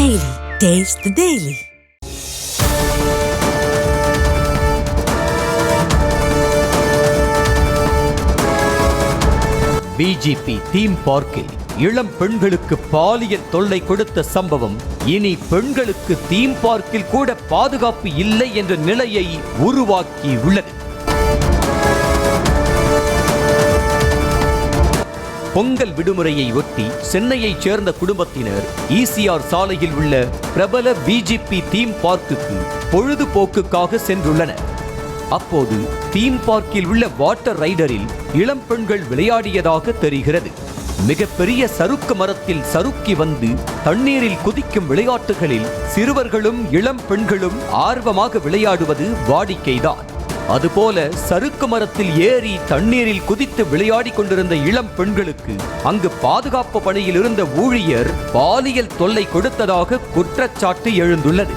Daily. Taste the Daily. BJP theme பார்க்கில் இளம் பெண்களுக்கு பாலியல் தொல்லை கொடுத்த சம்பவம் இனி பெண்களுக்கு தீம் பார்க்கில் கூட பாதுகாப்பு இல்லை என்ற நிலையை உருவாக்கி உள்ளது. பொங்கல் விடுமுறையை ஒட்டி சென்னையைச் சேர்ந்த குடும்பத்தினர் ஈசிஆர் சாலையில் உள்ள பிரபல பிஜேபி தீம் பார்க்குக்கு பொழுதுபோக்குக்காக சென்றுள்ளனர். அப்போது தீம் பார்க்கில் உள்ள வாட்டர் ரைடரில் இளம் பெண்கள் விளையாடியதாக தெரிகிறது. மிகப்பெரிய சறுக்கு மரத்தில் சறுக்கி வந்து தண்ணீரில் குதிக்கும் விளையாட்டுகளில் சிறுவர்களும் இளம் பெண்களும் ஆர்வமாக விளையாடுவது வாடிக்கைதான். அதுபோல சறுக்கு மரத்தில் ஏறி தண்ணீரில் குதித்து விளையாடி கொண்டிருந்த இளம் பெண்களுக்கு அங்கு பாதுகாப்பு பணியில் இருந்த ஊழியர் பாலியல் தொல்லை கொடுத்ததாக குற்றச்சாட்டு எழுந்துள்ளது.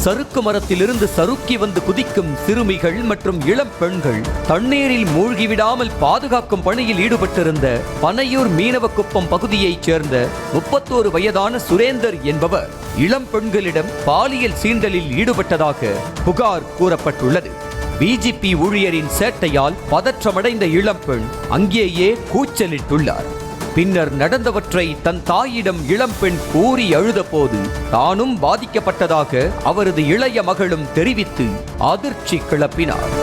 சறுக்கு மரத்திலிருந்து சறுக்கி வந்து குதிக்கும் சிறுமிகள் மற்றும் இளம் பெண்கள் தண்ணீரில் மூழ்கிவிடாமல் பாதுகாக்கும் பணியில் ஈடுபட்டிருந்த பனையூர் மீனவக்குப்பம் பகுதியைச் சேர்ந்த 31 வயதான சுரேந்தர் என்பவர் இளம் பெண்களிடம் பாலியல் சீண்டலில் ஈடுபட்டதாக புகார் கூறப்பட்டுள்ளது. பிஜேபி ஊழியரின் சேட்டையால் பதற்றமடைந்த இளம்பெண் அங்கேயே கூச்சலிட்டுள்ளார். பின்னர் நடந்தவற்றை தன் தாயிடம் இளம்பெண் கூறி அழுதபோது தானும் பாதிக்கப்பட்டதாக அவரது இளைய மகளும் தெரிவித்து அதிர்ச்சி கிளப்பினார்.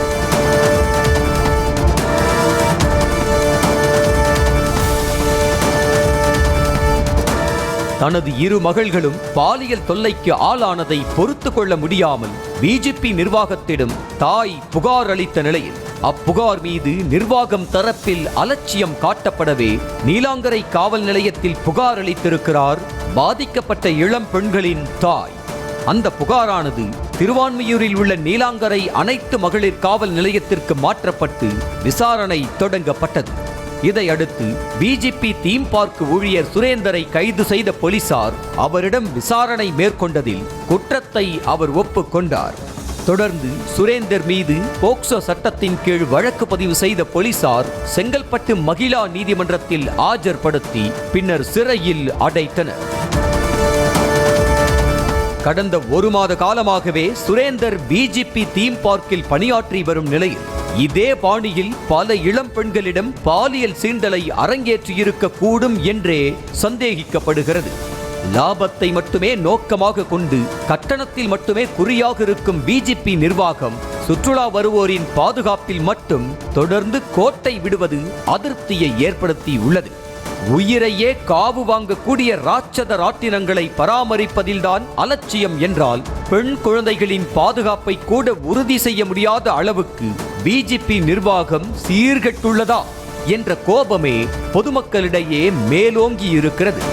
தனது இரு மகள்களும் பாலியல் தொல்லைக்கு ஆளானதை பொறுத்து கொள்ள முடியாமல் பிஜேபி நிர்வாகத்திடம் தாய் புகார் அளித்த நிலையில் அப்புகார் மீது நிர்வாகம் தரப்பில் அலட்சியம் காட்டப்படவே நீலாங்கரை காவல் நிலையத்தில் புகார் அளித்திருக்கிறார் பாதிக்கப்பட்ட இளம் பெண்களின் தாய். அந்த புகாரானது திருவான்மியூரில் உள்ள நீலாங்கரை அனைத்து மகளிர் காவல் நிலையத்திற்கு மாற்றப்பட்டு விசாரணை தொடங்கப்பட்டது. இதையடுத்து பிஜேபி தீம் பார்க் ஊழியர் சுரேந்தரை கைது செய்த போலீசார் அவரிடம் விசாரணை மேற்கொண்டதில் குற்றத்தை அவர் ஒப்புக்கொண்டார். தொடர்ந்து சுரேந்தர் மீது போக்சோ சட்டத்தின் கீழ் வழக்கு பதிவு செய்த போலீசார் செங்கல்பட்டு மகிழா நீதிமன்றத்தில் ஆஜர்படுத்தி பின்னர் சிறையில் அடைத்தனர். கடந்த 1 மாத காலமாகவே சுரேந்தர் பிஜேபி தீம் பார்க்கில் பணியாற்றி வரும் நிலையில் இதே பாணியில் பல இளம் பெண்களிடம் பாலியல் சீண்டலை அரங்கேற்றியிருக்க கூடும் என்றே சந்தேகிக்கப்படுகிறது. லாபத்தை மட்டுமே நோக்கமாக கொண்டு கட்டணத்தில் மட்டுமே குறியாக இருக்கும் பிஜேபி நிர்வாகம் சுற்றுலா வருவோரின் பாதுகாப்பில் மட்டும் தொடர்ந்து கோட்டை விடுவது அதிருப்தியை ஏற்படுத்தி உள்ளது. உயிரையே காவு வாங்கக்கூடிய ராட்சத ராட்டினங்களை பராமரிப்பதில்தான் அலட்சியம் என்றால் பெண் குழந்தைகளின் பாதுகாப்பை கூட உறுதி செய்ய முடியாத அளவுக்கு பிஜேபி நிர்வாகம் சீர்கெட்டுள்ளதா என்ற கோபமே பொதுமக்களிடையே மேலோங்கி இருக்கிறது.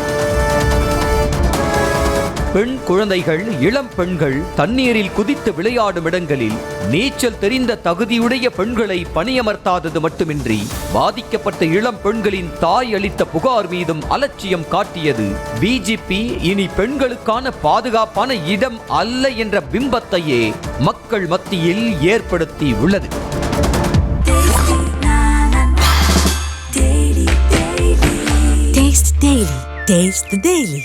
பெண் குழந்தைகள் இளம் பெண்கள் தண்ணீரில் குதித்து விளையாடும் இடங்களில் நீச்சல் தெரிந்த தகுதியுடைய பெண்களை பணியமர்த்தாதது மட்டுமின்றி பாதிக்கப்பட்ட இளம் பெண்களின் தாய் அளித்த புகார் மீதும் அலட்சியம் காட்டியது பிஜேபி இனி பெண்களுக்கான பாதுகாப்பான இடம் அல்ல என்ற பிம்பத்தையே மக்கள் மத்தியில் ஏற்படுத்தி உள்ளது. Taste the Daily.